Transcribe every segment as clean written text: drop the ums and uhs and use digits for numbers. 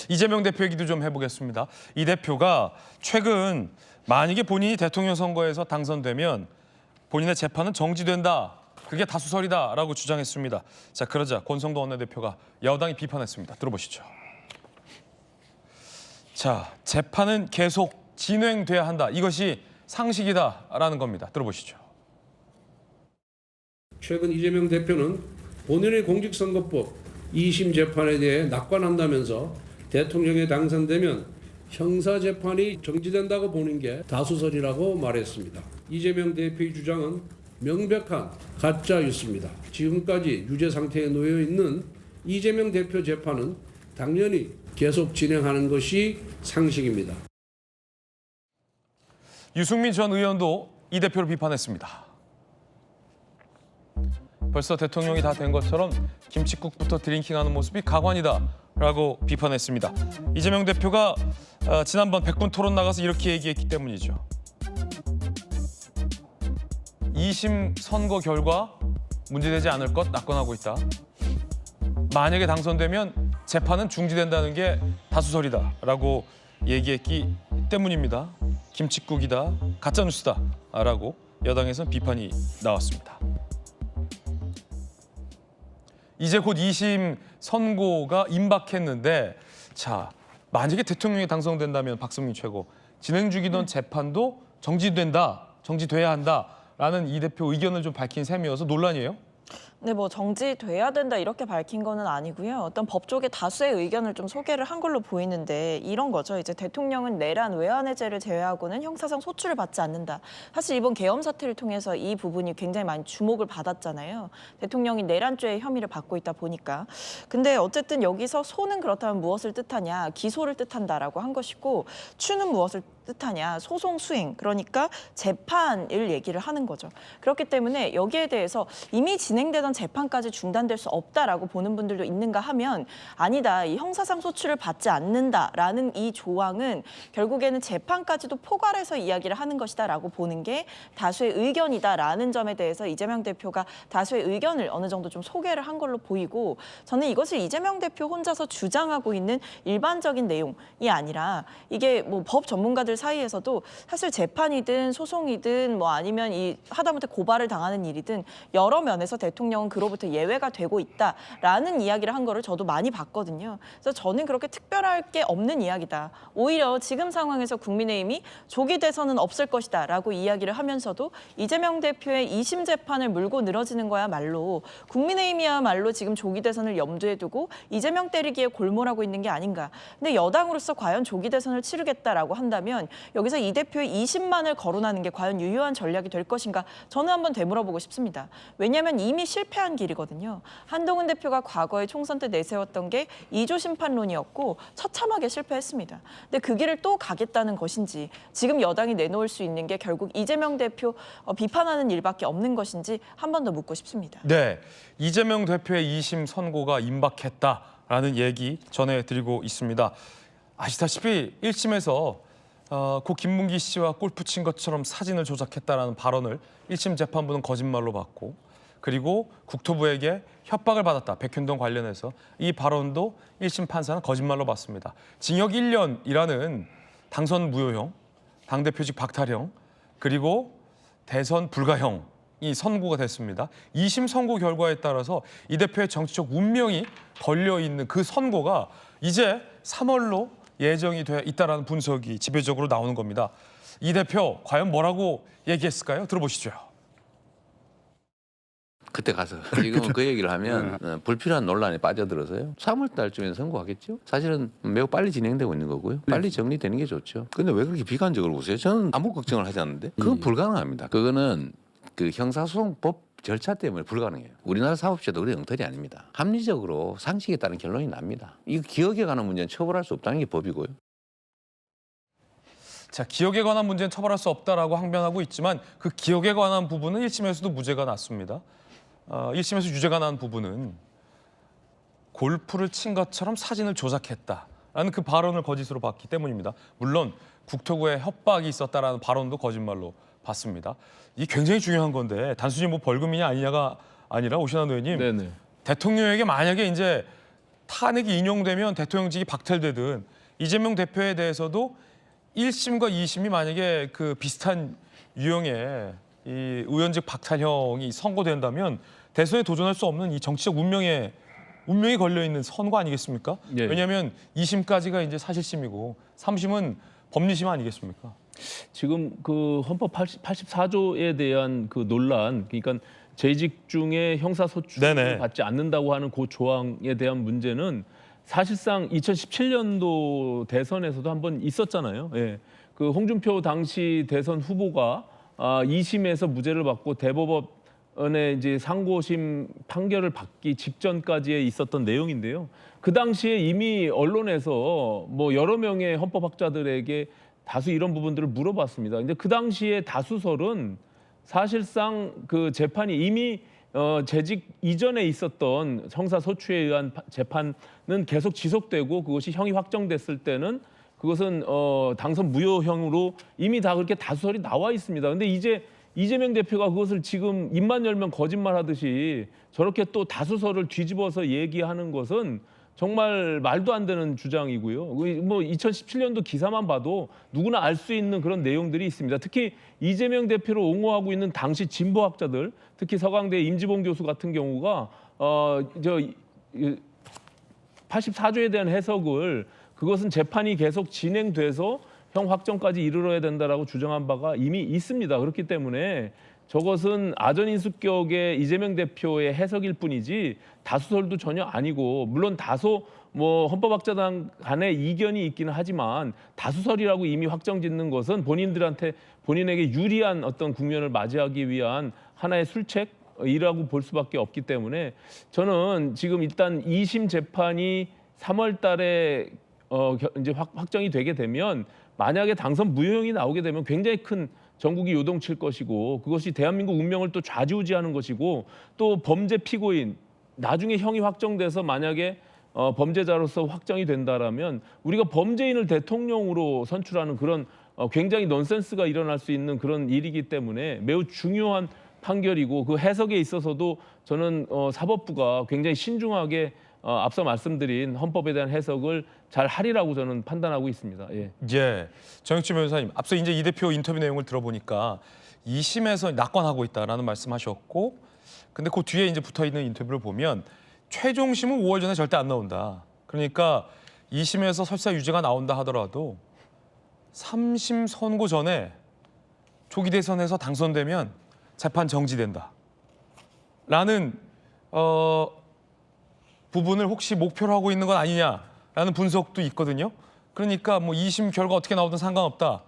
이재명 대표 얘기도 좀 해보겠습니다. 이 대표가 최근 만약에 본인이 대통령 선거에서 당선되면 본인의 재판은 정지된다. 그게 다수설이다라고 주장했습니다. 자, 그러자 권성도 원내대표가 여당이 비판했습니다. 들어보시죠. 자, 재판은 계속 진행돼야 한다. 이것이 상식이다라는 겁니다. 들어보시죠. 최근 이재명 대표는 본인의 공직선거법 2심 재판에 대해 낙관한다면서 대통령에 당선되면 형사재판이 정지된다고 보는 게 다수설이라고 말했습니다. 이재명 대표의 주장은 명백한 가짜 뉴스입니다. 지금까지 유죄 상태에 놓여 있는 이재명 대표 재판은 당연히 계속 진행하는 것이 상식입니다. 유승민 전 의원도 이 대표를 비판했습니다. 벌써 대통령이 다 된 것처럼 김칫국부터 드링킹하는 모습이 가관이다라고 비판했습니다. 이재명 대표가 지난번 백분 토론 나가서 이렇게 얘기했기 때문이죠. 2심 선거 결과 문제되지 않을 것 낙관하고 있다. 만약에 당선되면 재판은 중지된다는 게 다수설이다라고 얘기했기 때문입니다. 김칫국이다, 가짜뉴스다라고 여당에서는 비판이 나왔습니다. 이제 곧 2심 선고가 임박했는데 자, 만약에 대통령이 당선된다면 박성민 최고 진행 중이던 재판도 정지돼야 한다라는 이 대표 의견을 좀 밝힌 셈이어서 논란이에요? 네, 뭐 정지돼야 된다 이렇게 밝힌 거는 아니고요. 어떤 법조계 다수의 의견을 좀 소개를 한 걸로 보이는데 이런 거죠. 이제 대통령은 내란 외환해제를 제외하고는 형사상 소출을 받지 않는다. 사실 이번 계엄 사태를 통해서 이 부분이 굉장히 많이 주목을 받았잖아요. 대통령이 내란죄의 혐의를 받고 있다 보니까. 근데 어쨌든 여기서 소는 그렇다면 무엇을 뜻하냐? 기소를 뜻한다라고 한 것이고 추는 무엇을 뜻하냐? 소송 수행, 그러니까 재판을 얘기를 하는 거죠. 그렇기 때문에 여기에 대해서 이미 진행되던 재판까지 중단될 수 없다라고 보는 분들도 있는가 하면 아니다. 이 형사상 소출을 받지 않는다라는 이 조항은 결국에는 재판까지도 포괄해서 이야기를 하는 것이다라고 보는 게 다수의 의견이다라는 점에 대해서 이재명 대표가 다수의 의견을 어느 정도 좀 소개를 한 걸로 보이고 저는 이것을 이재명 대표 혼자서 주장하고 있는 일반적인 내용이 아니라 이게 뭐 법 전문가들 사이에서도 사실 재판이든 소송이든 뭐 아니면 이 하다못해 고발을 당하는 일이든 여러 면에서 대통령은 그로부터 예외가 되고 있다라는 이야기를 한 거를 저도 많이 봤거든요. 그래서 저는 그렇게 특별할 게 없는 이야기다. 오히려 지금 상황에서 국민의힘이 조기 대선은 없을 것이다라고 이야기를 하면서도 이재명 대표의 2심 재판을 물고 늘어지는 거야말로 국민의힘이야말로 지금 조기 대선을 염두에 두고 이재명 때리기에 골몰하고 있는 게 아닌가. 근데 여당으로서 과연 조기 대선을 치르겠다라고 한다면 여기서 이 대표의 2심만을 거론하는 게 과연 유효한 전략이 될 것인가 저는 한번 되물어보고 싶습니다. 왜냐하면 이미 실패한 길이거든요. 한동훈 대표가 과거에 총선 때 내세웠던 게 2조 심판론이었고 처참하게 실패했습니다. 근데 그 길을 또 가겠다는 것인지 지금 여당이 내놓을 수 있는 게 결국 이재명 대표 비판하는 일밖에 없는 것인지 한 번 더 묻고 싶습니다. 네, 이재명 대표의 2심 선고가 임박했다라는 얘기 전해드리고 있습니다. 아시다시피 1심에서 고 김문기 씨와 골프 친 것처럼 사진을 조작했다라는 발언을 1심 재판부는 거짓말로 받고 그리고 국토부에게 협박을 받았다. 백현동 관련해서 이 발언도 1심 판사는 거짓말로 받습니다. 징역 1년이라는 당선 무효형, 당대표직 박탈형, 그리고 대선 불가형이 선고가 됐습니다. 2심 선고 결과에 따라서 이 대표의 정치적 운명이 걸려있는 그 선고가 이제 3월로 예정이 돼 있다는 분석이 지배적으로 나오는 겁니다. 이 대표 과연 뭐라고 얘기했을까요? 들어보시죠. 그때 가서 지금은 그 얘기를 하면 불필요한 논란에 빠져들어서요. 3월 달쯤에 선고하겠죠. 사실은 매우 빨리 진행되고 있는 거고요. 빨리 정리되는 게 좋죠. 근데 왜 그렇게 비관적으로 보세요? 저는 아무 걱정을 하지 않는데 그건 불가능합니다. 그거는 그 형사소송법 절차 때문에 불가능해요. 우리나라 사법제도 그래 엉터리 아닙니다. 합리적으로 상식에 따른 결론이 납니다. 이거 기억에 관한 문제는 처벌할 수 없다는 게 법이고요. 자, 기억에 관한 문제는 처벌할 수 없다라고 항변하고 있지만 그 기억에 관한 부분은 1심에서도 무죄가 났습니다. 1심에서 유죄가 난 부분은 골프를 친 것처럼 사진을 조작했다라는 그 발언을 거짓으로 봤기 때문입니다. 물론 국토부에 협박이 있었다라는 발언도 거짓말로 봤습니다. 이게 굉장히 중요한 건데 단순히 뭐 벌금이냐 아니냐가 아니라 오신환 의원님, 네네. 대통령에게 만약에 이제 탄핵이 인용되면 대통령직이 박탈되든 이재명 대표에 대해서도 1심과 2심이 만약에 그 비슷한 유형의 이 의원직 박탈형이 선고된다면 대선에 도전할 수 없는 이 정치적 운명이 걸려 있는 선거 아니겠습니까? 예. 왜냐하면 2심까지가 이제 사실심이고 3심은 법리심 아니겠습니까? 지금 그 헌법 84조에 대한 그 논란, 그러니까 재직 중에 형사소출을 네네. 받지 않는다고 하는 그 조항에 대한 문제는 사실상 2017년도 대선에서도 한번 있었잖아요. 예. 그 홍준표 당시 대선 후보가 2심에서 무죄를 받고 대법원의 이제 상고심 판결을 받기 직전까지에 있었던 내용인데요. 그 당시에 이미 언론에서 뭐 여러 명의 헌법학자들에게 다수 이런 부분들을 물어봤습니다. 근데 그 당시에 다수설은 사실상 그 재판이 이미 재직 이전에 있었던 형사소추에 의한 재판은 계속 지속되고 그것이 형이 확정됐을 때는 그것은 당선 무효형으로 이미 다 그렇게 다수설이 나와 있습니다. 근데 이제 이재명 대표가 그것을 지금 입만 열면 거짓말하듯이 저렇게 또 다수설을 뒤집어서 얘기하는 것은 정말 말도 안 되는 주장이고요. 뭐 2017년도 기사만 봐도 누구나 알 수 있는 그런 내용들이 있습니다. 특히 이재명 대표를 옹호하고 있는 당시 진보학자들, 특히 서강대 임지봉 교수 같은 경우가 84조에 대한 해석을 그것은 재판이 계속 진행돼서 형 확정까지 이르러야 된다라고 주장한 바가 이미 있습니다. 그렇기 때문에 저것은 아전인수격의 이재명 대표의 해석일 뿐이지 다수설도 전혀 아니고, 물론 다소 뭐 헌법학자단 간의 이견이 있기는 하지만 다수설이라고 이미 확정짓는 것은 본인에게 유리한 어떤 국면을 맞이하기 위한 하나의 술책이라고 볼 수밖에 없기 때문에 저는 지금 일단 2심 재판이 3월 달에 이제 확정이 되게 되면 만약에 당선 무효형이 나오게 되면 굉장히 큰 전국이 요동칠 것이고, 그것이 대한민국 운명을 또 좌지우지하는 것이고, 또 범죄 피고인 나중에 형이 확정돼서 만약에 범죄자로서 확정이 된다라면 우리가 범죄인을 대통령으로 선출하는 그런 굉장히 넌센스가 일어날 수 있는 그런 일이기 때문에 매우 중요한 판결이고, 그 해석에 있어서도 저는 사법부가 굉장히 신중하게 앞서 말씀드린 헌법에 대한 해석을 잘 하리라고 저는 판단하고 있습니다. 예. 예, 정혁진 변호사님, 앞서 이제 이 대표 인터뷰 내용을 들어보니까 2심에서 낙관하고 있다라는 말씀하셨고, 근데 그 뒤에 이제 붙어 있는 인터뷰를 보면 최종심은 5월 전에 절대 안 나온다. 그러니까 2심에서 설사 유죄가 나온다 하더라도 3심 선고 전에 조기 대선에서 당선되면 재판 정지된다. 라는 부분을 혹시 목표로 하고 있는 건 아니냐라는 분석도 있거든요. 그러니까 뭐 2심 결과 어떻게 나오든 상관없다.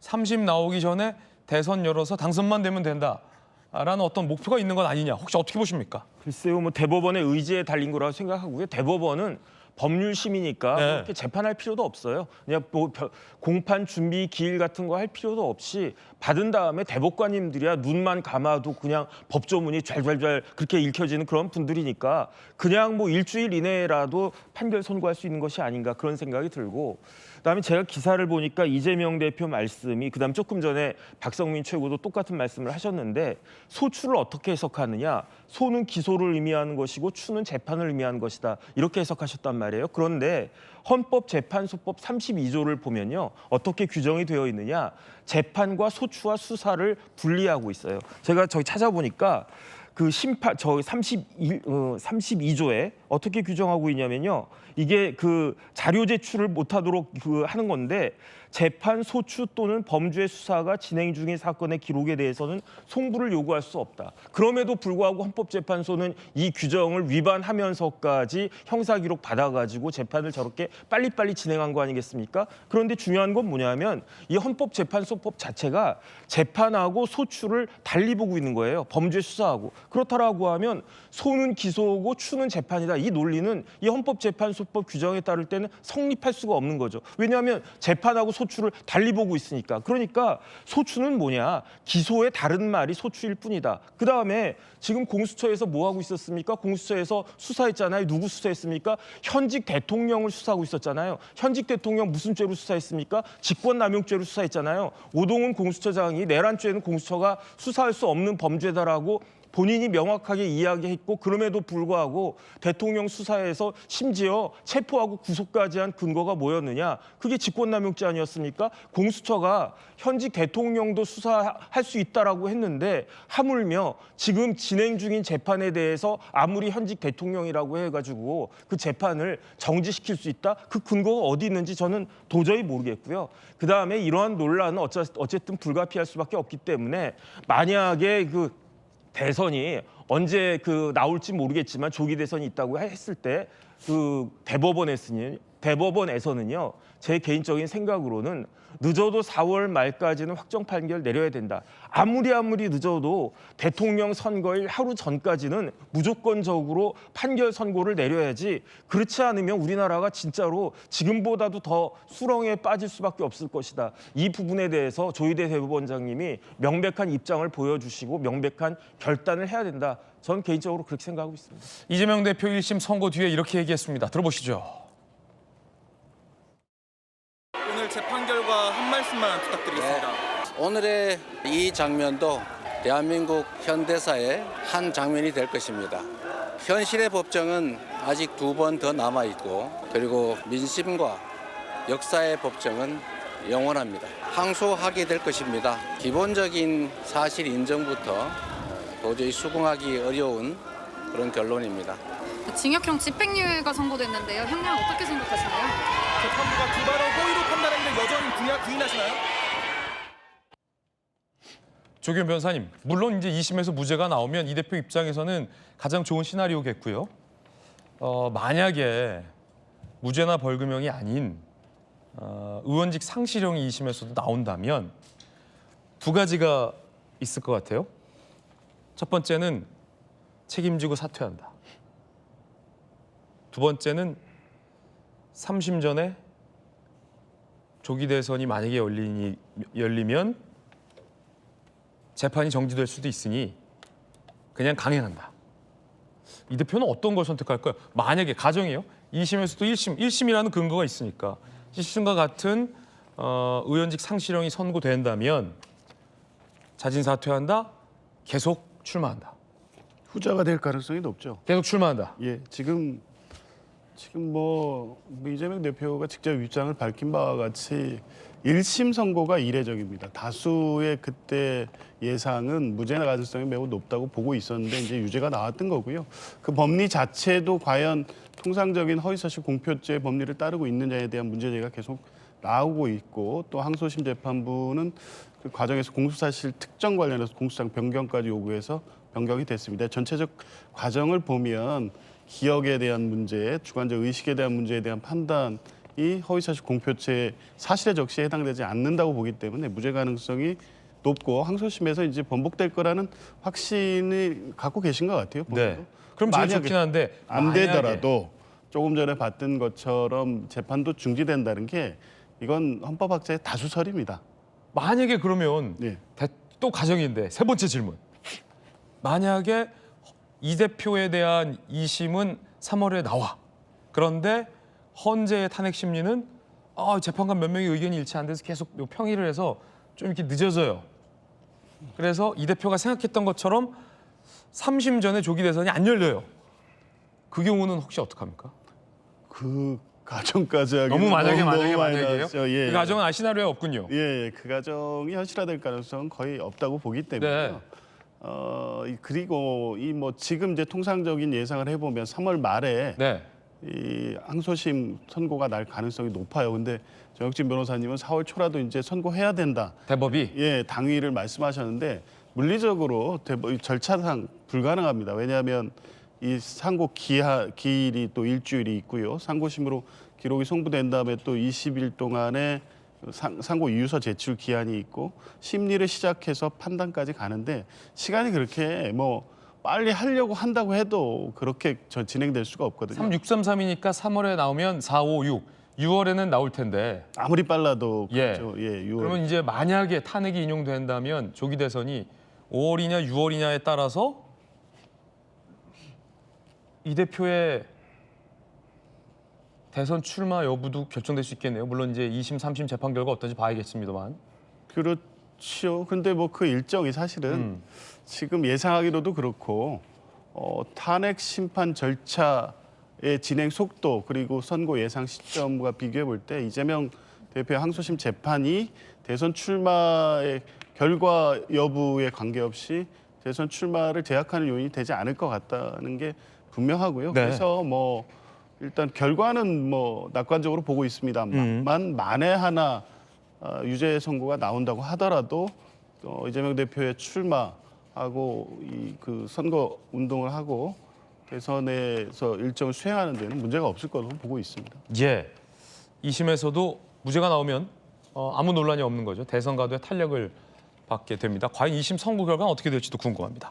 3심 나오기 전에 대선 열어서 당선만 되면 된다라는 어떤 목표가 있는 건 아니냐. 혹시 어떻게 보십니까? 글쎄요, 뭐 대법원의 의지에 달린 거라고 생각하고요. 대법원은 법률심이니까 네. 그렇게 재판할 필요도 없어요. 그냥 뭐 공판 준비 기일 같은 거 할 필요도 없이 받은 다음에 대법관님들이야 눈만 감아도 그냥 법조문이 좔좔좔 그렇게 읽혀지는 그런 분들이니까 그냥 뭐 일주일 이내라도 판결 선고할 수 있는 것이 아닌가 그런 생각이 들고, 그다음에 제가 기사를 보니까 이재명 대표 말씀이 그다음 조금 전에 박성민 최고도 똑같은 말씀을 하셨는데, 소추를 어떻게 해석하느냐, 소는 기소를 의미하는 것이고 추는 재판을 의미하는 것이다, 이렇게 해석하셨단 말이에요. 그런데 헌법재판소법 32조를 보면요, 어떻게 규정이 되어 있느냐, 재판과 소추와 수사를 분리하고 있어요. 제가 저기 찾아보니까 그 심판 32조에 어떻게 규정하고 있냐면요, 이게 그 자료 제출을 못하도록 하는 건데, 재판, 소추 또는 범죄 수사가 진행 중인 사건의 기록에 대해서는 송부를 요구할 수 없다. 그럼에도 불구하고 헌법재판소는 이 규정을 위반하면서까지 형사기록 받아가지고 재판을 저렇게 빨리빨리 진행한 거 아니겠습니까? 그런데 중요한 건 뭐냐면 이 헌법재판소법 자체가 재판하고 소추를 달리 보고 있는 거예요. 범죄 수사하고. 그렇다라고 하면 소는 기소고 추는 재판이다. 이 논리는 이 헌법재판소법 규정에 따를 때는 성립할 수가 없는 거죠. 왜냐하면 재판하고 소추를 달리 보고 있으니까. 그러니까 소추는 뭐냐? 기소의 다른 말이 소추일 뿐이다. 그다음에 지금 공수처에서 뭐 하고 있었습니까? 공수처에서 수사했잖아요. 누구 수사했습니까? 현직 대통령을 수사하고 있었잖아요. 현직 대통령 무슨 죄로 수사했습니까? 직권남용죄로 수사했잖아요. 오동훈 공수처장이 내란죄는 공수처가 수사할 수 없는 범죄다라고 본인이 명확하게 이야기했고 그럼에도 불구하고 대통령 수사에서 심지어 체포하고 구속까지 한 근거가 뭐였느냐? 그게 직권남용죄 아니었습니까? 공수처가 현직 대통령도 수사할 수 있다라고 했는데 하물며 지금 진행 중인 재판에 대해서 아무리 현직 대통령이라고 해가지고 그 재판을 정지시킬 수 있다? 그 근거가 어디 있는지 저는 도저히 모르겠고요. 그다음에 이러한 논란은 어쨌든 불가피할 수밖에 없기 때문에 만약에 그 대선이 언제 나올지 모르겠지만 조기 대선이 있다고 했을 때 그 대법원에서는요 제 개인적인 생각으로는 늦어도 4월 말까지는 확정 판결 내려야 된다. 아무리 늦어도 대통령 선거일 하루 전까지는 무조건적으로 판결 선고를 내려야지. 그렇지 않으면 우리나라가 진짜로 지금보다도 더 수렁에 빠질 수밖에 없을 것이다. 이 부분에 대해서 조희대 대법원장님이 명백한 입장을 보여주시고 명백한 결단을 해야 된다. 전 개인적으로 그렇게 생각하고 있습니다. 이재명 대표 1심 선고 뒤에 이렇게 얘기했습니다. 들어보시죠. 오늘 재판 결과 한 말씀만 부탁드리겠습니다. 오늘의 이 장면도 대한민국 현대사의 한 장면이 될 것입니다. 현실의 법정은 아직 2번 더 남아있고 그리고 민심과 역사의 법정은 영원합니다. 항소하게 될 것입니다. 기본적인 사실 인정부터 도저히 수긍하기 어려운 그런 결론입니다. 징역형 집행유예가 선고됐는데요. 형량 어떻게 생각하시나요? 재판부가 기발한 호의로 판단했는데 여전히 부인하시나요? 조규현 변호사님, 물론 이제 2심에서 무죄가 나오면 이 대표 입장에서는 가장 좋은 시나리오겠고요. 만약에 무죄나 벌금형이 아닌 의원직 상실형이 2심에서도 나온다면 두 가지가 있을 것 같아요. 첫 번째는 책임지고 사퇴한다. 두 번째는 3심 전에 조기 대선이 만약에 열리면 재판이 정지될 수도 있으니 그냥 강행한다. 이 대표는 어떤 걸 선택할까요? 만약에 가정이에요. 2심에서도 1심이라는 근거가 있으니까 1심과 같은 의원직 상실형이 선고된다면 자진 사퇴한다. 계속 출마한다. 후자가 될 가능성이 높죠. 계속 출마한다. 예, 지금 뭐 이재명 대표가 직접 입장을 밝힌 바와 같이 1심 선고가 이례적입니다. 다수의 그때 예상은 무죄 가능성이 매우 높다고 보고 있었는데 이제 유죄가 나왔던 거고요. 그 법리 자체도 과연 통상적인 허위사실 공표죄 법리를 따르고 있느냐에 대한 문제제기가 계속 나오고 있고 또 항소심 재판부는 그 과정에서 공소사실 특정 관련해서 공소장 변경까지 요구해서 변경이 됐습니다. 전체적 과정을 보면 기억에 대한 문제, 주관적 의식에 대한 문제에 대한 판단이 허위사실 공표죄 사실의 적시에 해당되지 않는다고 보기 때문에 무죄 가능성이 높고 항소심에서 이제 번복될 거라는 확신을 갖고 계신 것 같아요. 네. 그럼 제일 좋긴 한데 안 되더라도 조금 전에 봤던 것처럼 재판도 중지된다는 게 이건 헌법학자의 다수설입니다. 만약에 그러면 네. 또 가정인데 세 번째 질문. 만약에 이 대표에 대한 2심은 3월에 나와. 그런데 헌재의 탄핵 심리는 재판관 몇 명의 의견이 일치 안 돼서 계속 평의를 해서 좀 이렇게 늦어져요. 그래서 이 대표가 생각했던 것처럼 3심 전에 조기 대선이 안 열려요. 그 경우는 혹시 어떡합니까? 그 가정까지 하기는 너무 만약이에요. 나왔죠. 예. 그 가정은 시나리오에 없군요. 예, 그 가정이 현실화될 가능성은 거의 없다고 보기 때문에. 네. 그리고 이 뭐 지금 이제 통상적인 예상을 해보면 3월 말에 네. 이 항소심 선고가 날 가능성이 높아요. 근데 정혁진 변호사님은 4월 초라도 이제 선고해야 된다. 대법이 예, 당위를 말씀하셨는데 물리적으로 절차상 불가능합니다. 왜냐하면 이 상고 기일이 또 일주일이 있고요. 상고심으로 기록이 송부된 다음에 또 20일 동안의 상고 이유서 제출 기한이 있고 심리를 시작해서 판단까지 가는데 시간이 그렇게 뭐 빨리 하려고 한다고 해도 그렇게 진행될 수가 없거든요. 3633이니까 3월에 나오면 4, 5, 6. 6월에는 나올 텐데. 아무리 빨라도 예. 그렇죠. 예, 6월. 그러면 이제 만약에 탄핵이 인용된다면 조기 대선이 5월이냐 6월이냐에 따라서 이 대표의 대선 출마 여부도 결정될 수 있겠네요. 물론 이제 2심, 3심 재판 결과 어떤지 봐야겠습니다만. 그렇죠. 근데 뭐 그 일정이 사실은 지금 예상하기로도 그렇고 탄핵 심판 절차의 진행 속도 그리고 선고 예상 시점과 비교해 볼 때 이재명 대표의 항소심 재판이 대선 출마의 결과 여부에 관계없이 대선 출마를 제약하는 요인이 되지 않을 것 같다는 게 분명하고요. 네. 그래서 뭐 일단 결과는 뭐 낙관적으로 보고 있습니다만 만에 하나 유죄 선고가 나온다고 하더라도 이재명 대표의 출마하고 이 그 선거 운동을 하고 대선에서 일정을 수행하는 데는 문제가 없을 거로 보고 있습니다. 예. 2심에서도 무죄가 나오면 아무 논란이 없는 거죠. 대선 가도의 탄력을 받게 됩니다. 과연 2심 선고 결과는 어떻게 될지도 궁금합니다.